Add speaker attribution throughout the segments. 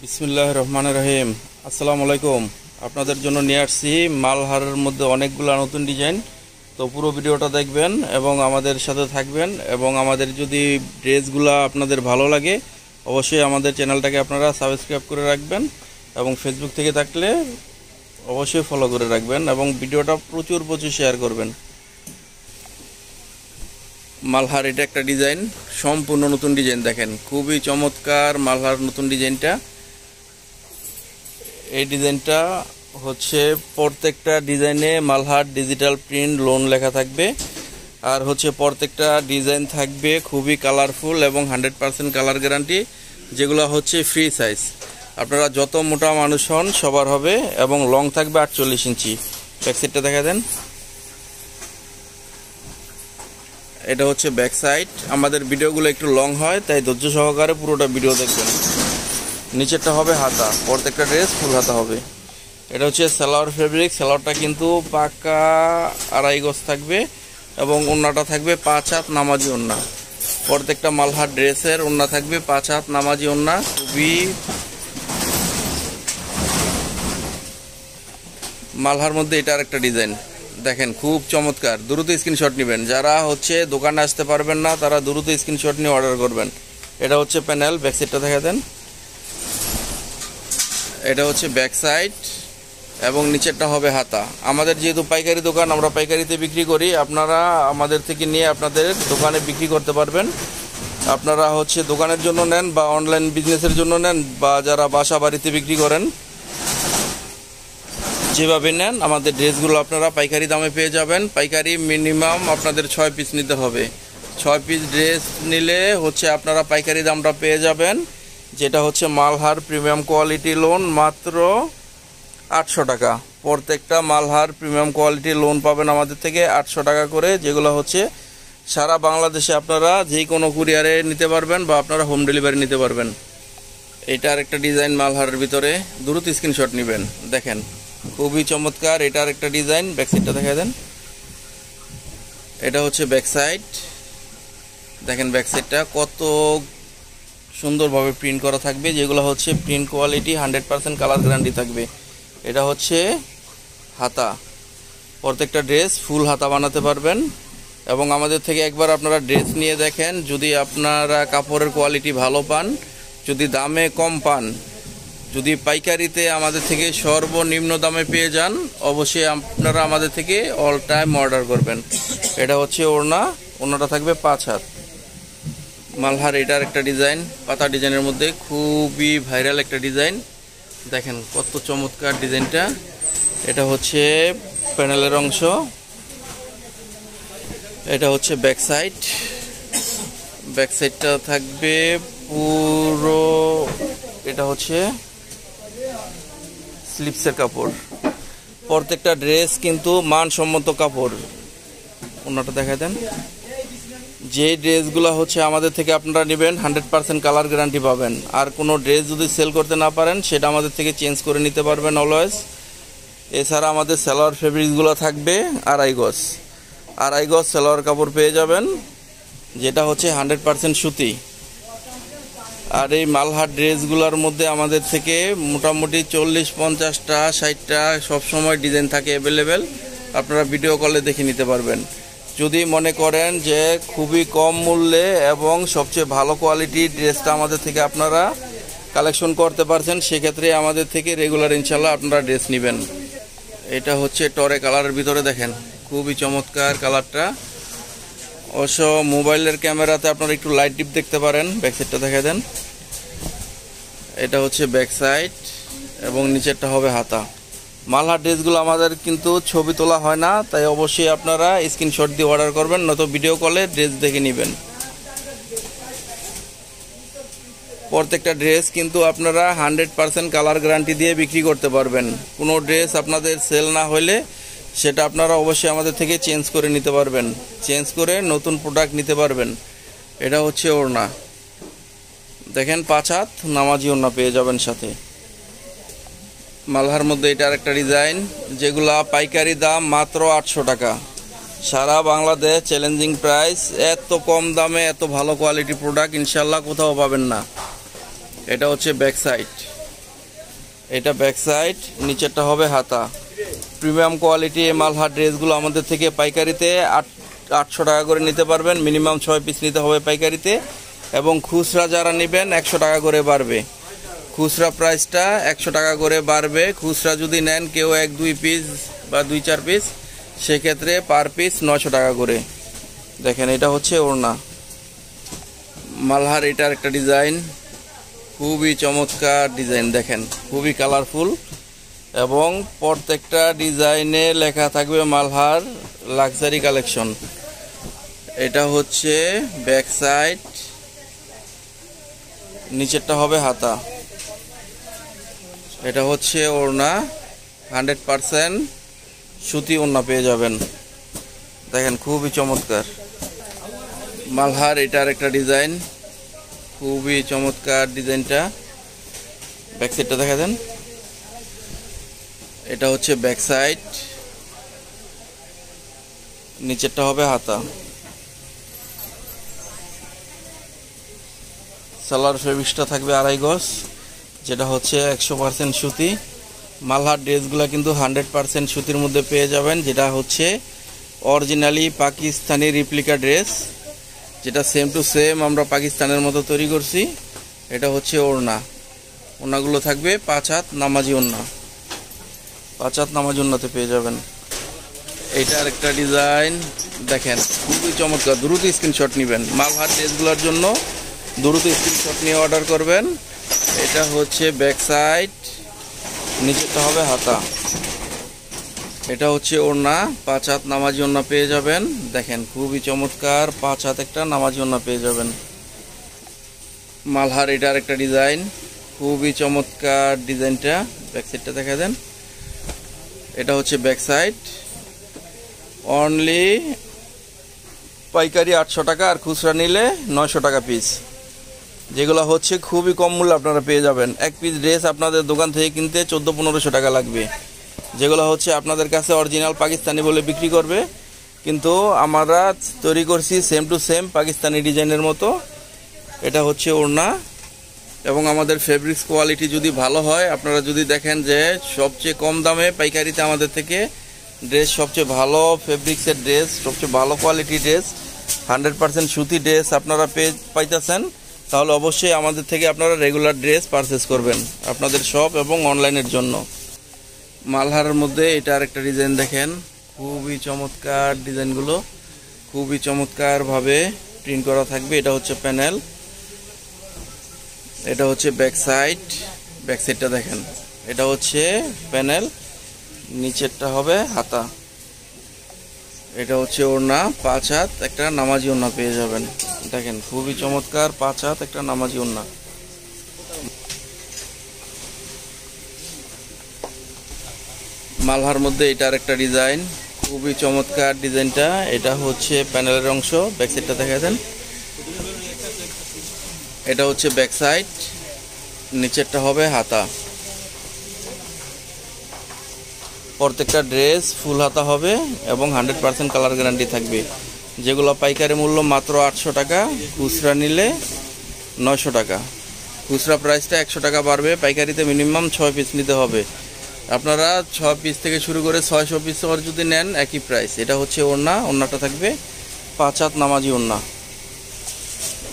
Speaker 1: বিসমিল্লাহির রহমানির রহিম। আসসালামু আলাইকুম। আপনাদের জন্য নিয়ে আসছি মালহারের মধ্যে অনেকগুলো নতুন ডিজাইন। তো পুরো ভিডিওটা দেখবেন এবং আমাদের সাথে থাকবেন, এবং আমাদের যদি ড্রেসগুলো আপনাদের ভালো লাগে অবশ্যই আমাদের চ্যানেলটাকে আপনারা সাবস্ক্রাইব করে রাখবেন, এবং ফেসবুক থেকে থাকলে অবশ্যই ফলো করে রাখবেন এবং ভিডিওটা প্রচুর শেয়ার করবেন। মালহার এটা একটা ডিজাইন, সম্পূর্ণ নতুন ডিজাইন। দেখেন খুবই চমৎকার মালহার নতুন ডিজাইনটা। এই ডিজাইনটা হচ্ছে প্রত্যেকটা ডিজাইনে মালহার ডিজিটাল প্রিন্ট লোন লেখা থাকবে, আর হচ্ছে প্রত্যেকটা ডিজাইন থাকবে খুবই কালারফুল এবং 100% কালার গ্যারান্টি, যেগুলো হচ্ছে ফ্রি সাইজ। আপনারা যত মোটা মানুষ হন সবার হবে, এবং লং থাকবে 48 ইঞ্চি। ব্যাক সাইডটা দেখা দেন। এটা হচ্ছে ব্যাক সাইড। আমাদের ভিডিওগুলো একটু লং হয়, তাই ধৈর্য সহকারে পুরোটা ভিডিও দেখবেন। নিচেরটা হবে হাতা, প্রত্যেকটা ড্রেস ফুল হাতা হবে। এটা হচ্ছে সালোয়ার ফেব্রিক। সালোয়ারটা কিন্তু পাকা 2.5 গজ থাকবে, এবং ওড়নাটা থাকবে 5 হাত নামাজি ওড়না। প্রত্যেকটা মালহার ড্রেসের ওড়না থাকবে 5 হাত নামাজি ওড়না। খুবই মালহার মধ্যে এটা আরেকটা ডিজাইন দেখেন, খুব চমৎকার। দ্রুত স্ক্রিনশট নেবেন। যারা হচ্ছে দোকানে আসতে পারবেন না তারা দ্রুত স্ক্রিনশট নিয়ে অর্ডার করবেন। এটা হচ্ছে প্যানেল। ব্যাক সাইডটা দেখা দেন। এটা হচ্ছে ব্যাক সাইড, এবং নিচেরটা হবে হাতা। আমাদের যেহেতু পাইকারি দোকান, আমরা পাইকারিতে বিক্রি করি। আপনারা আমাদের থেকে নিয়ে আপনাদের দোকানে বিক্রি করতে পারবেন। আপনারা হচ্ছে দোকানের জন্য নেন, বা অনলাইন বিজনেসের জন্য নেন, বা যারা বাসা বাড়িতে বিক্রি করেন, যেভাবে নেন আমাদের ড্রেসগুলো আপনারা পাইকারি দামে পেয়ে যাবেন। পাইকারি মিনিমাম আপনাদের 6 পিস নিতে হবে। 6 পিস ড্রেস নিলে হচ্ছে আপনারা পাইকারি দামটা পেয়ে যাবেন, যেটা হচ্ছে মালহার প্রিমিয়াম কোয়ালিটি লোন মাত্র 800 টাকা। প্রত্যেকটা মালহার প্রিমিয়াম কোয়ালিটি লোন পাবেন আমাদের থেকে 800 টাকা করে, যেগুলো হচ্ছে সারা বাংলাদেশে আপনারা যে কোনো কুরিয়ারে নিতে পারবেন, বা আপনারা হোম ডেলিভারি নিতে পারবেন। এটার একটা ডিজাইন মালহারের ভিতরে, দ্রুত স্ক্রিনশট নেবেন। দেখেন খুবই চমৎকার। এটার একটা ডিজাইন। ব্যাক সাইডটা দেখা দেন। এটা হচ্ছে ব্যাক সাইড। দেখেন ব্যাক সাইডটা কত সুন্দরভাবে প্রিন্ট করা থাকবে, যেগুলো হচ্ছে প্রিন্ট কোয়ালিটি 100% কালার গ্যারান্টি থাকবে। এটা হচ্ছে হাতা। প্রত্যেকটা ড্রেস ফুল হাতা বানাতে পারবেন, এবং আমাদের থেকে একবার আপনারা ড্রেস নিয়ে দেখেন। যদি আপনারা কাপড়ের কোয়ালিটি ভালো পান, যদি দামে কম পান, যদি পাইকারিতে আমাদের থেকে সর্বনিম্ন দামে পেয়ে যান, অবশ্যই আপনারা আমাদের থেকে অল টাইম অর্ডার করবেন। এটা হচ্ছে ওড়না। ওড়নাটা থাকবে 5 হাত। মালহার এটার একটা ডিজাইন, পাতা ডিজাইনের মধ্যে খুবই ভাইরাল একটা ডিজাইন। দেখেন কত চমৎকার ডিজাইনটা। এটা হচ্ছে প্যানেলের অংশ। এটা হচ্ছে ব্যাক সাইড। ব্যাক সাইডটা থাকবে পুরো, এটা হচ্ছে স্লিপসের কাপড়। প্রত্যেকটা ড্রেস কিন্তু মানসম্মত কাপড়। ওনাটা দেখা দেন। যে ড্রেসগুলো হচ্ছে আমাদের থেকে আপনারা নেবেন 100% কালার গ্যারান্টি পাবেন। আর কোনো ড্রেস যদি সেল করতে না পারেন সেটা আমাদের থেকে চেঞ্জ করে নিতে পারবেন অলওয়েজ। এছাড়া আমাদের সালোয়ার ফেব্রিকগুলো থাকবে 2.5 গজ। 2.5 গজ সালোয়ার কাপড় পেয়ে যাবেন, যেটা হচ্ছে 100% সুতি। আর এই মালহার ড্রেসগুলোর মধ্যে আমাদের থেকে মোটামুটি 40-50টা 60টা সবসময় ডিজাইন থাকে অ্যাভেলেবেল। আপনারা ভিডিও কলে দেখে নিতে পারবেন। যদি মনে করেন যে খুবই কম মূল্যে এবং সবচেয়ে ভালো কোয়ালিটির ড্রেসটা আমাদের থেকে আপনারা কালেকশন করতে পারছেন, সেক্ষেত্রে আমাদের থেকে রেগুলার ইনশাল্লাহ আপনারা ড্রেস নেবেন। এটা হচ্ছে টরে কালারের ভিতরে। দেখেন খুবই চমৎকার কালারটা। অবশ্য মোবাইলের ক্যামেরাতে আপনারা একটু লাইট ডিপ দেখতে পারেন। ব্যাক সাইডটা দেখা দেন। এটা হচ্ছে ব্যাক সাইড, এবং নিচেরটা হবে হাতা। মালহার ড্রেসগুলো আমাদের কিন্তু ছবি তোলা হয় না, তাই অবশ্যই আপনারা স্ক্রিনশট দিয়ে অর্ডার করবেন, নয়তো ভিডিও কলে ড্রেস দেখে নেবেন। প্রত্যেকটা ড্রেস কিন্তু আপনারা 100% কালার গ্যারান্টি দিয়ে বিক্রি করতে পারবেন। কোনো ড্রেস আপনাদের সেল না হলে সেটা আপনারা অবশ্যই আমাদের থেকে চেঞ্জ করে নিতে পারবেন, চেঞ্জ করে নতুন প্রোডাক্ট নিতে পারবেন। এটা হচ্ছে ওড়না। দেখেন 5 হাত নামাজি ওড়না পেয়ে যাবেন সাথে। মালহার মধ্যে এটা আরেকটা ডিজাইন, যেগুলা পাইকারি দাম মাত্র 800 টাকা। সারা বাংলাদেশ চ্যালেঞ্জিং প্রাইস। এত কম দামে এত ভালো কোয়ালিটি প্রোডাক্ট ইনশাল্লাহ কোথাও পাবেন না। এটা হচ্ছে ব্যাক সাইড। এটা ব্যাক সাইড, নিচেরটা হবে হাতা। প্রিমিয়াম কোয়ালিটি মালহার ড্রেসগুলো আমাদের থেকে পাইকারিতে 800 টাকা করে নিতে পারবেন। মিনিমাম 6 পিস নিতে হবে পাইকারিতে, এবং খুচরা যারা নেবেন 100 টাকা করে বাড়বে। খুচরা প্রাইসটা 100 টাকা করে বাড়বে। খুচরা যদি নেন কেউ 1-2 পিস বা 2-4 পিস, সেক্ষেত্রে পার পিস 900 টাকা করে। দেখেন এটা হচ্ছে ওড়না মালহার। এটার একটা ডিজাইন, খুবই চমৎকার ডিজাইন, দেখেন খুবই কালারফুল, এবং প্রত্যেকটা ডিজাইনে লেখা থাকবে মালহার লাক্সারি কালেকশন। এটা হচ্ছে ব্যাক সাইড, নিচেরটা হবে হাতা। এটা হচ্ছে ওড়না, 100% সুতি ওড়না পেয়ে যাবেন। দেখেন খুবই চমৎকার মালহার। এটার একটা ডিজাইন, খুবই চমৎকার ডিজাইনটা। ব্যাক সাইডটা দেখা দেন। এটা হচ্ছে ব্যাক সাইড, নিচেরটা হবে হাতা। সালোয়ার ফেব্রিক্সটা থাকবে 2.5 গজ, যেটা হচ্ছে 100% সুতি। মালহার ড্রেসগুলো কিন্তু 100% সুতির মধ্যে পেয়ে যাবেন, যেটা হচ্ছে অরিজিনালি পাকিস্তানি রিপ্লিকা ড্রেস, যেটা সেম টু সেম আমরা পাকিস্তানের মতো তৈরি করছি। এটা হচ্ছে ওড়না। ওড়নাগুলো থাকবে 5 হাত নামাজি ওড়না, 5 হাত নামাজি ওড়নাতে পেয়ে যাবেন। এইটার একটা ডিজাইন দেখেন, খুবই চমৎকার। দ্রুত স্ক্রিনশট নেবেন মালহার ড্রেসগুলোর জন্য, দ্রুত স্ক্রিনশট নিয়ে অর্ডার করবেন। এটা হচ্ছে ব্যাক সাইড, নিচেরটা হবে হাতা। এটা হচ্ছে ওড়না, 5 হাত নামাজি ওড়না পেয়ে যাবেন। দেখেন খুবই চমৎকার, 5 হাত একটা নামাজি ওড়না পেয়ে যাবেন মালহার। এটার একটা ডিজাইন, খুবই চমৎকার ডিজাইনটা। ব্যাক সাইডটা দেখা দেন। এটা হচ্ছে ব্যাক সাইড, অনলি পাইকারি 800 টাকা, আর খুচরা নিলে 900 টাকা পিস। যেগুলো হচ্ছে খুবই কম মূল্যে আপনারা পেয়ে যাবেন। এক পিস ড্রেস আপনাদের দোকান থেকে কিনতে 1400-1500 টাকা লাগবে। যেগুলো হচ্ছে আপনাদের কাছে অরিজিনাল পাকিস্তানি বলে বিক্রি করবে, কিন্তু আমরা তৈরি করছি সেম টু সেম পাকিস্তানি ডিজাইনের মতো। এটা হচ্ছে ওড়না, এবং আমাদের ফেব্রিক্স কোয়ালিটি যদি ভালো হয়, আপনারা যদি দেখেন যে সবচেয়ে কম দামে পাইকারিতে আমাদের থেকে ড্রেস, সবচেয়ে ভালো ফেব্রিক্সের ড্রেস, সবচেয়ে ভালো কোয়ালিটির ড্রেস, 100% সুতি ড্রেস আপনারা পাইতেছেন, তাহলে অবশ্যই আমাদের থেকে আপনারা রেগুলার ড্রেস পারচেস করবেন আপনাদের শপ এবং অনলাইনের জন্য। মালহারের মধ্যে এটা আরেকটা ডিজাইন দেখেন, খুবই চমৎকার ডিজাইনগুলো, খুবই চমৎকারভাবে প্রিন্ট করা থাকবে। এটা হচ্ছে প্যানেল, এটা হচ্ছে ব্যাক সাইড। ব্যাক সাইডটা দেখেন, এটা হচ্ছে প্যানেল, নিচেরটা হবে হাতা। এটা হচ্ছে ওড়না, 5 হাত একটা নামাজি ওড়না পেয়ে যাবেন। দেখেন খুবই চমৎকার, 5 হাত একটা নামাজি ওড়না। মালহার মধ্যে এটার একটা ডিজাইন, খুবই চমৎকার ডিজাইনটা। এটা হচ্ছে প্যানেলের অংশ, ব্যাক সাইডটা দেখা দেন। এটা হচ্ছে ব্যাক সাইড, নিচেরটা হবে হাতা। প্রত্যেকটা ড্রেস ফুল হাতা হবে এবং 100% কালার গ্যারান্টি থাকবে। যেগুলো পাইকারি মূল্য মাত্র 800 টাকা, খুচরা নিলে 900 টাকা। খুচরা প্রাইসটা 100 টাকা বাড়বে, পাইকারিতে মিনিমাম 6 পিস নিতে হবে। আপনারা 6 পিস থেকে শুরু করে 600 পিস যদি নেন একই প্রাইস। এটা হচ্ছে ওড়না, ওড়নাটা থাকবে 5 হাত নামাজি ওড়না।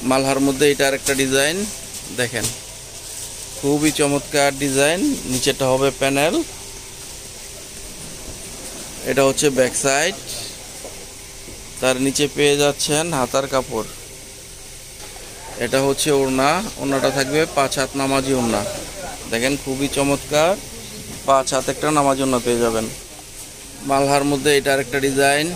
Speaker 1: মালহার মধ্যে এটার একটা ডিজাইন দেখেন, খুবই চমৎকার ডিজাইন। নিচেরটা হবে প্যানেল, এটা হচ্ছে ব্যাক সাইড, তার নিচে পেয়ে যাচ্ছেন হাতার কাপড়। এটা হচ্ছে ওড়না, ওড়নাটা থাকবে 5 হাত নামাজি ওড়না। দেখেন খুবই চমৎকার, 5 হাত একটা নামাজি ওড়না পেয়ে যাবেন। মালহার মধ্যে এটার একটা ডিজাইন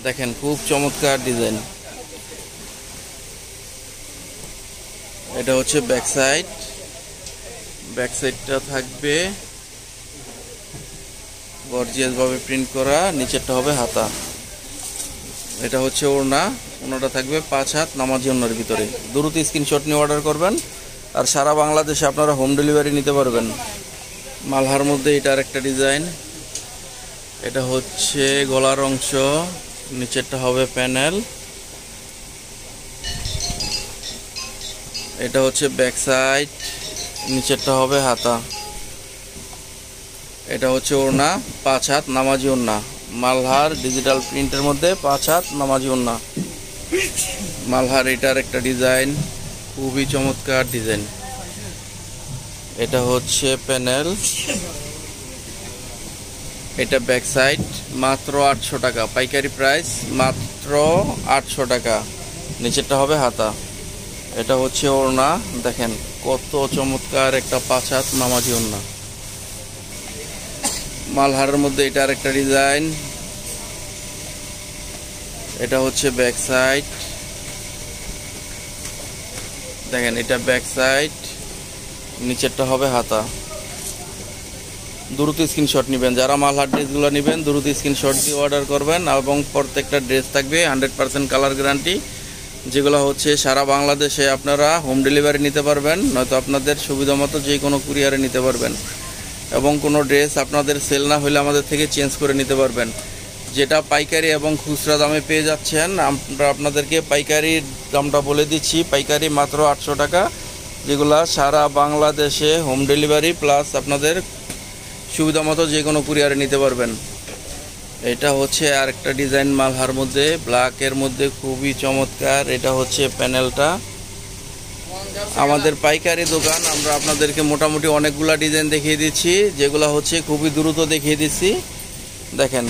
Speaker 1: দেখেন, খুব চমৎকার ডিজাইন। এটা হচ্ছে ব্যাক সাইড, ব্যাক সাইডটা থাকবে গর্জিয়াস ভাবে প্রিন্ট করা, নিচেরটা হবে হাতা। এটা হচ্ছে ওড়না, ওড়নাটা থাকবে 5 হাত নামাজি ওড়নার ভিতরে। দ্রুত স্ক্রিনশট নিয়ে অর্ডার করবেন, আর সারা বাংলাদেশে আপনারা হোম ডেলিভারি নিতে পারবেন। মালহার মধ্যে এটার একটা ডিজাইন, এটা হচ্ছে গলার অংশ, নিচেরটা হবে প্যানেল। এটা হচ্ছে ব্যাক সাইড, নিচেরটা হবে হাতা। এটা হচ্ছে ওড়না 5 হাত নামাজি ওড়না, মালহার ডিজিটাল প্রিন্টের মধ্যে 5 হাত নামাজি ওড়না। মালহার এটার একটা ডিজাইন, খুবই চমৎকার ডিজাইন। এটা হচ্ছে প্যানেল, এটা ব্যাক সাইড, মাত্র 800 টাকা পাইকারি প্রাইস, মাত্র 800 টাকা। নিচেরটা হবে হাতা। এটা হচ্ছে ওড়না, দেখেন কত চমৎকার একটা 5 হাত নামাজি ওড়না। মালহারের মধ্যে এটার একটা ডিজাইন। এটা হচ্ছে ব্যাক সাইড, দেখেন এটা ব্যাক সাইড, নিচেরটা হবে হাতা। দ্রুত স্ক্রিনশট নেবেন, যারা মালহার ড্রেসগুলো নেবেন দ্রুত স্ক্রিনশট দিয়ে অর্ডার করবেন। এবং প্রত্যেকটা ড্রেস থাকবে 100% কালার গ্যারান্টি, যেগুলো হচ্ছে সারা বাংলাদেশে আপনারা হোম ডেলিভারি নিতে পারবেন, নয়তো আপনাদের সুবিধা মতো যে কোনো কুরিয়ারে নিতে পারবেন। এবং কোনো ড্রেস আপনাদের সেল না হলে আমাদের থেকে চেঞ্জ করে নিতে পারবেন। যেটা পাইকারি এবং খুচরা দামে পেয়ে যাচ্ছেন, আমরা আপনাদেরকে পাইকারি দামটা বলে দিচ্ছি। পাইকারি মাত্র 800 টাকা, যেগুলা সারা বাংলাদেশে হোম ডেলিভারি প্লাস আপনাদের সুবিধা মতো যে কোনো কুরিয়ারে নিতে পারবেন। এটা হচ্ছে আর একটা ডিজাইন মালহার মধ্যে, ব্ল্যাকের মধ্যে খুবই চমৎকার। এটা হচ্ছে প্যানেলটা। আমাদের পাইকারি দোকান, আমরা আপনাদেরকে মোটামুটি অনেকগুলা ডিজাইন দেখিয়ে দিচ্ছি, যেগুলো হচ্ছে খুবই দ্রুত দেখিয়ে দিচ্ছি। দেখেন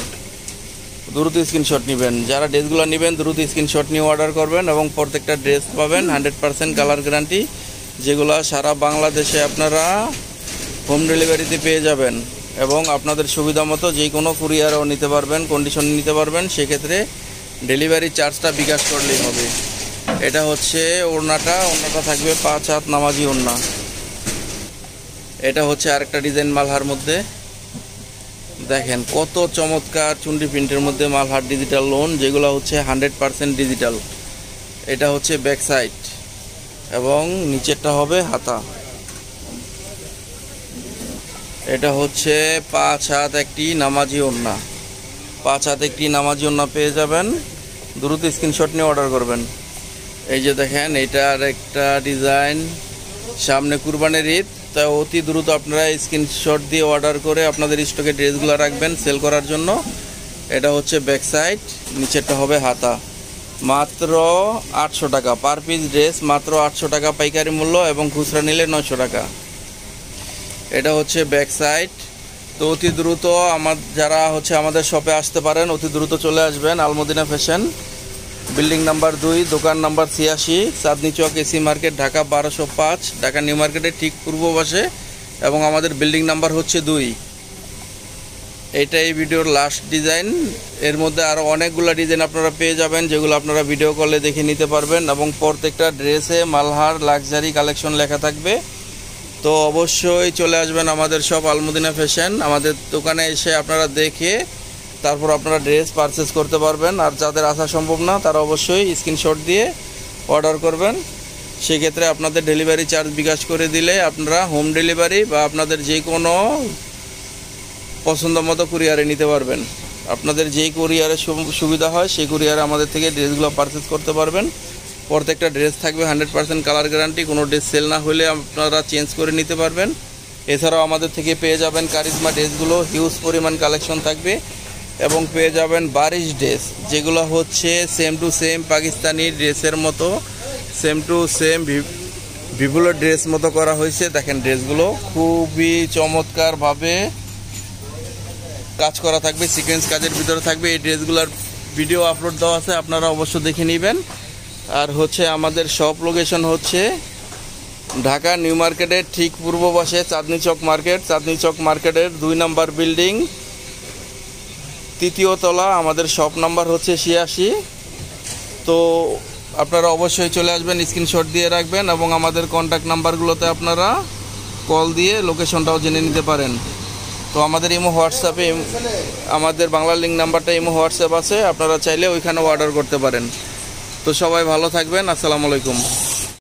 Speaker 1: দ্রুত স্ক্রিনশট নেবেন, যারা ড্রেসগুলো নেবেন দ্রুত স্ক্রিনশট নিয়ে অর্ডার করবেন। এবং প্রত্যেকটা ড্রেস পাবেন 100% কালার গ্যারান্টি, যেগুলো সারা বাংলাদেশে আপনারা হোম ডেলিভারিতে পেয়ে যাবেন। এবং আপনাদের সুবিধা মতো যে কোনো কুরিয়ারও নিতে পারবেন, কন্ডিশন নিতে পারবেন। সেক্ষেত্রে ডেলিভারি চার্জটা বিকাশ করলেই হবে। এটা হচ্ছে ওড়নাটা থাকবে 5 হাত নামাজি ওড়না। এটা হচ্ছে আরেকটা ডিজাইন মালহার মধ্যে, দেখেন কত চমৎকার চুন্ডি প্রিন্টের মধ্যে মালহার ডিজিটাল লোন, যেগুলো হচ্ছে 100% ডিজিটাল। এটা হচ্ছে ব্যাক সাইড এবং নিচেরটা হবে হাতা। এটা হচ্ছে 5 হাত একটি নামাজি ওড়না, 5 হাত একটি নামাজি ওড়না পেয়ে যাবেন। দ্রুত স্ক্রিনশট নিয়ে অর্ডার করবেন। এই যে দেখেন এটার একটা ডিজাইন, সামনে কুরবানির ঈদ, তা অতি দ্রুত আপনারা স্ক্রিনশট দিয়ে অর্ডার করে আপনাদের স্টকে ড্রেসগুলো রাখবেন সেল করার জন্য। এটা হচ্ছে ব্যাক সাইড, নিচেরটা হবে হাতা। মাত্র 800 টাকা পার পিস ড্রেস, মাত্র 800 টাকা পাইকারি মূল্য, এবং খুচরা নিলে 900 টাকা। এটা হচ্ছে ব্যাক সাইড। তো অতি দ্রুত যারা হচ্ছে আমাদের শপে আসতে পারেন, অতি দ্রুত চলে আসবেন। আলমদিনা ফ্যাশন, বিল্ডিং নাম্বার 2, দোকান number 86, Chandni Chowk, AC market, Dhaka 1205, Dhaka new মার্কেটের ঠিক পূর্ব পাশে। এবং আমাদের বিল্ডিং নাম্বার হচ্ছে 2। এইটা এই ভিডিওর লাস্ট ডিজাইন। এর মধ্যে আরও অনেকগুলো ডিজাইন আপনারা পেয়ে যাবেন, যেগুলো আপনারা ভিডিও কলে দেখে নিতে পারবেন। এবং প্রত্যেকটা ড্রেসে মালহার লাক্সারি কালেকশন লেখা থাকবে। তো অবশ্যই চলে আসবেন আমাদের শপ আলমদিনা ফ্যাশন। আমাদের দোকানে এসে আপনারা দেখে তারপর আপনারা ড্রেস পারচেস করতে পারবেন। আর যাদের আসা সম্ভব না, তারা অবশ্যই স্ক্রিনশট দিয়ে অর্ডার করবেন। সেক্ষেত্রে আপনাদের ডেলিভারি চার্জ বিকাশ করে দিলে আপনারা হোম ডেলিভারি বা আপনাদের যে কোনো পছন্দ মতো কুরিয়ারে নিতে পারবেন। আপনাদের যেই কুরিয়ারে সুবিধা হয় সেই কুরিয়ারে আমাদের থেকে ড্রেসগুলো পারচেস করতে পারবেন। প্রত্যেকটা ড্রেস থাকবে 100% কালার গ্যারান্টি, কোনো ড্রেস সেল না হলে আপনারা চেঞ্জ করে নিতে পারবেন। এছাড়াও আমাদের থেকে পেয়ে যাবেন কারিজমা ড্রেসগুলো, হিউজ পরিমাণ কালেকশন থাকবে। এবং পেয়ে যাবেন বারিশ ড্রেস, যেগুলো হচ্ছে সেম টু সেম পাকিস্তানি ড্রেসের মতো, সেম টু সেম ভিভুলো ড্রেস মতো করা হয়েছে। দেখেন ড্রেসগুলো খুবই চমৎকারভাবে কাজ করা থাকবে, সিকোয়েন্স কাজের ভিতরে থাকবে। এই ড্রেসগুলোর ভিডিও আপলোড দেওয়া আছে, আপনারা অবশ্য দেখে নেবেন। আর হচ্ছে আমাদের শপ লোকেশন হচ্ছে ঢাকা নিউ মার্কেটের ঠিক পূর্ব পাশে চাঁদনী চক মার্কেট, চাঁদনী চক মার্কেটের 2 নম্বর বিল্ডিং, 3য় তলা। আমাদের শপ নাম্বার হচ্ছে 86। তো আপনারা অবশ্যই চলে আসবেন, স্ক্রিনশট দিয়ে রাখবেন। এবং আমাদের কন্ট্যাক্ট নাম্বারগুলোতে আপনারা কল দিয়ে লোকেশনটাও জেনে নিতে পারেন। তো আমাদের ইমো হোয়াটসঅ্যাপে, আমাদের বাংলা লিঙ্ক নাম্বারটা ইমো হোয়াটসঅ্যাপ আছে, আপনারা চাইলে ওইখানেও অর্ডার করতে পারেন। তো সবাই ভালো থাকবেন, আসসালামু আলাইকুম।